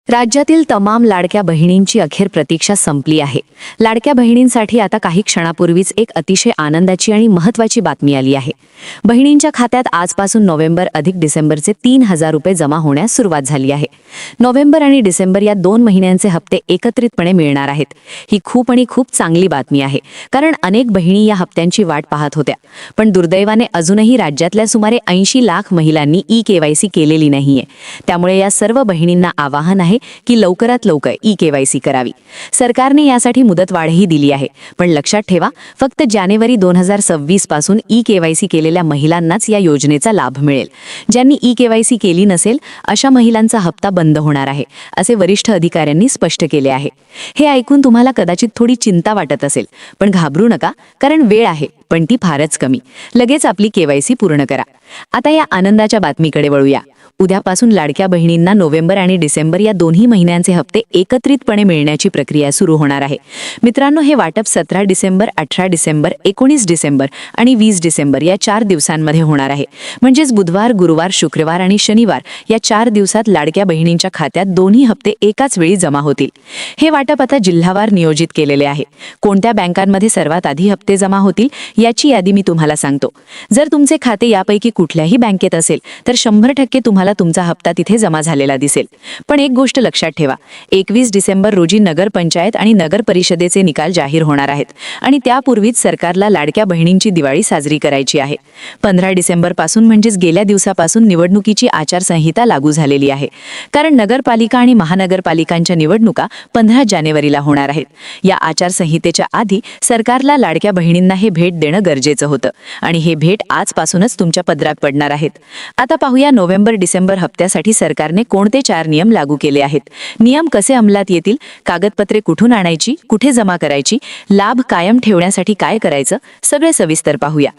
राज्यातील तमाम लाडक्या बहिणींची अखेर प्रतीक्षा संपली आहे. लाडक्या बहिणींसाठी आता काही क्षणापूर्वीच एक अतिशय आनंदाची आणि महत्त्वाची बातमी आली आहे. बहिणींच्या खात्यात आजपासून नोव्हेंबर अधिक डिसेंबरचे 3,000 रुपये जमा होण्यास सुरुवात झाली आहे. नोव्हेंबर आणि डिसेंबर या 2 महिन्यांचे हप्ते एकत्रितपणे मिळणार आहेत. ही खूप चांगली बातमी आहे, कारण अनेक बहिणी या हप्त्यांची वाट पाहत होत्या. पण दुर्दैवाने अजूनही राज्यातल्या सुमारे 80 लाख महिलांनी ई-केवायसी केलेली नाहीये. त्यामुळे या सर्व बहिणींना आवाहन आहे की लवकरात लवकर ई-केवायसी करावी. सरकारने यासाठी मुदतवाढही दिली आहे. पण लक्षात ठेवा, फक्त जानेवारी 2026 पासून ई-केवायसी केलेल्या महिलांनाच या योजनेचा लाभ मिळेल. ज्यांनी ई-केवायसी केली नसेल अशा महिलांचा हप्ता बंद होणार आहे, असे वरिष्ठ अधिकाऱ्यांनी स्पष्ट केले आहे. हे ऐकून तुम्हाला कदाचित थोडी चिंता वाटत असेल, पण घाबरू नका, कारण वेळ आहे, पण ती फारच कमी. लगेच आपली केवायसी पूर्ण करा. आता या आनंदाच्या बातमीकडे वळूया. उद्यापासून लाडक्या बहिणींना नोव्हेंबर आणि डिसेंबर या दोन्ही महिन्यांचे हप्ते एकत्रितपणे मिळण्याची प्रक्रिया सुरू होणार आहे. मित्रांनो, हे वाटप 17 डिसेंबर, 18 डिसेंबर, 19 डिसेंबर आणि 20 डिसेंबर या 4 दिवसांमध्ये होणार आहे. म्हणजेच बुधवार, गुरुवार, शुक्रवार आणि शनिवार या 4 दिवसात लाडक्या बहिणींच्या खात्यात दोन्ही हप्ते एकाच वेळी जमा होतील. हे वाटप आता जिल्हावार नियोजित केलेले आहे. कोणत्या बँकांमध्ये सर्वात आधी हप्ते जमा होतील याची यादी मी तुम्हाला सांगतो. जर तुमचे खाते यापैकी कुठल्याही बँकेत असेल तर 100% तुम्हाला तुमचा हप्ता तिथे जमा झालेला दिसेल. पण एक गोष्ट लक्षात ठेवा, 21 डिसेंबर रोजी नगर पंचायत आणि नगर परिषदेचे निकाल जाहीर होणार आहेत आणि त्यापूर्वीच सरकारला लाडक्या बहिणींची दिवाळी साजरी करायची आहे. 15 डिसेंबर पासून म्हणजेच गेल्या दिवसापासून निवडणुकीची आचारसंहिता लागू झालेली आहे, कारण नगरपालिका आणि महानगरपालिकांच्या निवडणुका 15 जानेवारीला होणार आहेत. या आचारसंहितेच्या आधी सरकारला लाडक्या बहिणींना हे भेट देणं गरजेचं होतं आणि हे भेट आजपासूनच तुमच्या पदरात पडणार आहेत. आता पाहूया नोव्हेंबर डिसेंबर हप्त्यासाठी सरकारने कोणते 4 नियम लागू केले आहेत. नियम कसे अंमलात येतील, कागदपत्रे कुठून आणायची, कुठे जमा करायची, लाभ कायम ठेवण्यासाठी काय करायचं, सगळे सविस्तर पाहूया.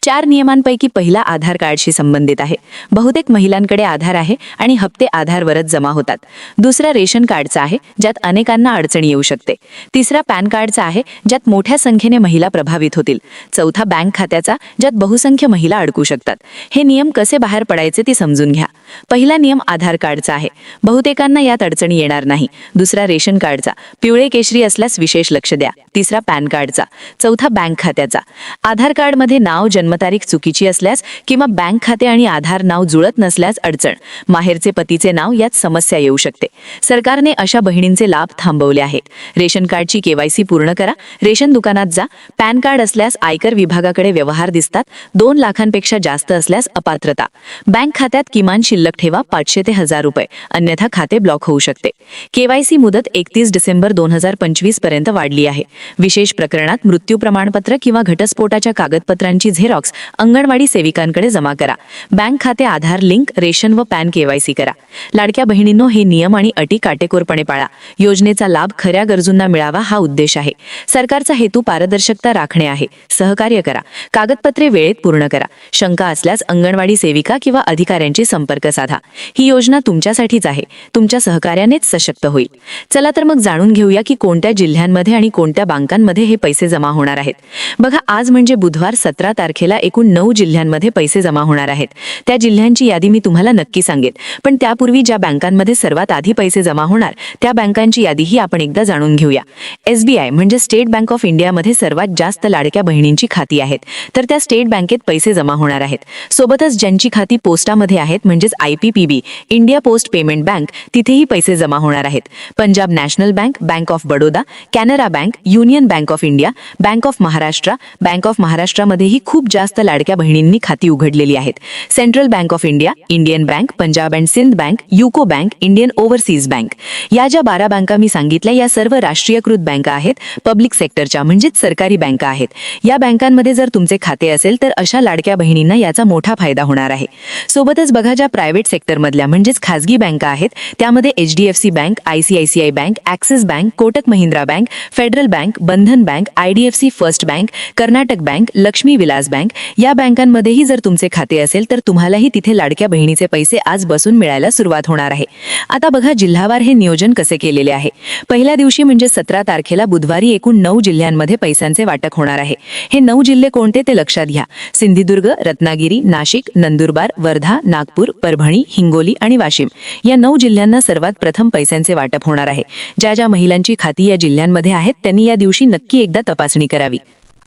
4 नियमांपैकी पहिला आधार कार्डशी संबंधित आहे. बहुतेक महिलांकडे आधार आहे आणि हप्ते आधारवरच जमा होतात. दुसरा रेशन कार्डचा आहे, ज्यात अनेकांना अडचणी येऊ शकते. तिसरा पॅन कार्डचा आहे, ज्यात मोठ्या संख्येने महिला प्रभावित होतील. चौथा बँक खात्याचा, ज्यात बहुसंख्य महिला अडकू शकतात. हे नियम कसे बाहेर पडायचे ते समजून घ्या. पहिला नियम आधार कार्डचा आहे. बहुतेकांना यात अडचणी येणार नाही. दुसरा रेशन कार्डचा, पिवळे केशरी असल्यास विशेष लक्ष द्या. तिसरा पॅन कार्डचा. चौथा बँक खात्याचा. आधार कार्डमध्ये नाव, जन्मतारीख चुकीची असल्यास किंवा बँक खाते आणि आधार नाव जुळत नसल्यास अडचण. माहेरचे पतीचे नाव यात समस्या येऊ शकते. सरकारने अशा बहिणींचे लाभ थांबवले आहेत. रेशन कार्डची केवायसी पूर्ण करा. रेशन दुकानात जा. पॅन कार्ड असल्यास आयकर विभागाकडे व्यवहार दिसतात. 2 लाखांपेक्षा जास्त असल्यास अपात्रता. बँक खात्यात किमान शिल्लक ठेवा 500 ते 1000 रुपये, अन्यथा खाते ब्लॉक होऊ शकते. केवायसी मुदत 31 डिसेंबर 2025 पर्यंत वाढली आहे. विशेष प्रकरणात मृत्यू प्रमाणपत्र किंवा घटस्फोटाच्या कागदपत्रांची झेरॉक्स अंगणवाडी सेविकांकडे जमा करा. बँक खाते, आधार लिंक, रेशन व पॅन केवायसी करा. लाडक्या बहिणींनो, हे नियम आणि अटी काटेकोरपणे पाळा. योजनेचा लाभ खऱ्या गरजूंना मिळावा हा उद्देश आहे. सरकारचा हेतू पारदर्शकता राखणे आहे. सहकार्य करा. कागदपत्रे वेळेत पूर्ण करा. शंका असल्यास अंगणवाडी सेविका किंवा अधिकाऱ्यांशी संपर्क साधा. ही योजना तुमच्यासाठीच आहे. तुमच्या सहकार्यानेच सशक्त होईल. चला तर मग जाणून घेऊया की कोणत्या जिल्ह्यांमध्ये आणि कोणत्या बँकांमध्ये हे पैसे जमा होणार आहेत. बघा, आज म्हणजे बुधवार 17 तारखेला एकूण 9 जिल्ह्यांमध्ये पैसे जमा होणार आहेत. त्या जिल्ह्यांची यादी मी तुम्हाला नक्की सांगेन, पण त्यापूर्वी ज्या बँकांमध्ये सर्वात आधी पैसे जमा होणार त्या बँकांची यादीही आपण एकदा जाणून घेऊया. SBI म्हणजे स्टेट बँक ऑफ इंडियामध्ये सर्वात जास्त लाडक्या बहिणींची खाती आहेत, तर त्या स्टेट बँकेत पैसे जमा होणार आहेत. सोबतच ज्यांची खाती पोस्टामध्ये आहेत म्हणजेच IPPB India post payment bank, तिथेही पैसे जमा होणार आहेत. Punjab national bank, bank of Baroda, Canara bank, union bank of India, bank of Maharashtra, bank of महाराष्ट्रामध्येही खूप जास्त लाडक्या बहिणींनी खाती उघडलेली आहेत. Central bank of India, Indian bank, Punjab and Sindh bank, UCO bank, Indian overseas bank, या ज्या 12 बँका मी सांगितल्या या सर्व राष्ट्रीयकृत बँका आहेत. पब्लिक सेक्टरच्या म्हणजेच सरकारी बँका आहेत. या बँकांमध्ये जर तुमचे खाते असेल तर अशा लाडक्या बहिणींना याचा मोठा फायदा होणार आहे. सोबतच बघा, ज्या प्रायव्हेट सेक्टरमधल्या म्हणजेच खासगी बँका आहेत त्यामध्ये HDFC bank, ICICI bank, axis bank, Kotak Mahindra bank, federal bank, Bandhan bank, IDFC first bank, Karnataka bank, Lakshmi Vilas bank, या बँकांमध्येही जर तुमचे खाते असेल तर तुम्हालाही तिथे लाडक्या बहिणीचे पैसे आज बसून मिळायला सुरुवात होणार आहे. आता बघा, जिल्हावार हे नियोजन कसे केलेले आहे. पहिल्या दिवशी म्हणजे 17 तारखेला बुधवारी एकूण 9 जिल्ह्यांमध्ये पैशांचे वाटप होणार आहे. हे 9 जिल्हे कोणते ते लक्षात घ्या. सिंधुदुर्ग, रत्नागिरी, नाशिक, नंदुरबार, वर्धा, नागपूर, परभणी, हिंगोली आणि वाशिम या 9 जिल्ह्यांना सर्वात प्रथम पैसे पैशांचे वाटप होणार आहे. ज्या ज्या महिलांची खाती या जिल्ह्यांमध्ये आहेत त्यांनी या दिवशी नक्की एकदा तपासणी करावी.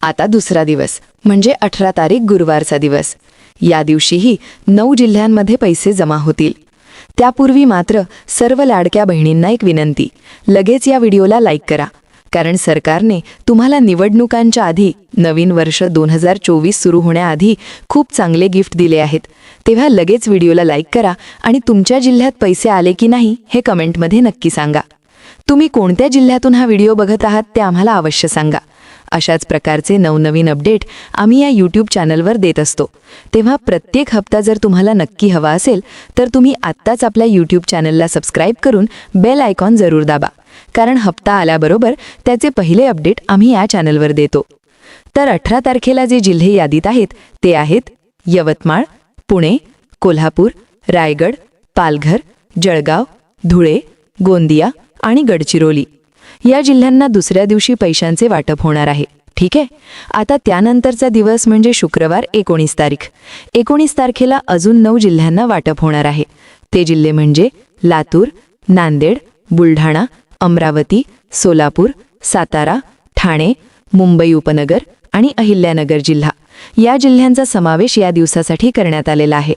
आता दुसरा दिवस म्हणजे 18 तारीख गुरुवारचा दिवस. या दिवशीही 9 जिल्ह्यांमध्ये पैसे जमा होतील. त्यापूर्वी मात्र सर्व लाडक्या बहिणींना एक विनंती, लगेच या व्हिडिओला लाईक करा. कारण सरकारने तुम्हाला निवडणुकांच्या आधी, नवीन वर्ष 2024 सुरू होण्याआधी खूप चांगले गिफ्ट दिले आहेत. तेव्हा लगेच व्हिडिओला लाईक करा आणि तुमच्या जिल्ह्यात पैसे आले की नाही हे कमेंटमध्ये नक्की सांगा. तुम्ही कोणत्या जिल्ह्यातून हा व्हिडिओ बघत आहात ते आम्हाला अवश्य सांगा. अशाच प्रकारचे नवनवीन अपडेट आम्ही या यूट्यूब चॅनलवर देत असतो. तेव्हा प्रत्येक हप्ता जर तुम्हाला नक्की हवा असेल तर तुम्ही आत्ताच आपल्या यूट्यूब चॅनलला सबस्क्राईब करून बेल आयकॉन जरूर दाबा. कारण हप्ता आल्याबरोबर त्याचे पहिले अपडेट आम्ही या चॅनलवर देतो. तर 18 तारखेला जे जिल्हे यादीत आहेत ते आहेत यवतमाळ, पुणे, कोल्हापूर, रायगड, पालघर, जळगाव, धुळे, गोंदिया आणि गडचिरोली. या जिल्ह्यांना दुसऱ्या दिवशी पैशांचे वाटप होणार आहे. ठीक आहे. आता त्यानंतरचा दिवस म्हणजे शुक्रवार 19 तारीख. 19 तारखेला अजून 9 जिल्ह्यांना वाटप होणार आहे. ते जिल्हे म्हणजे लातूर, नांदेड, बुलढाणा, अमरावती, सोलापूर, सातारा, ठाणे, मुंबई उपनगर आणि अहिल्यानगर जिल्हा. या जिल्ह्यांचा समावेश या दिवसासाठी करण्यात आलेला आहे.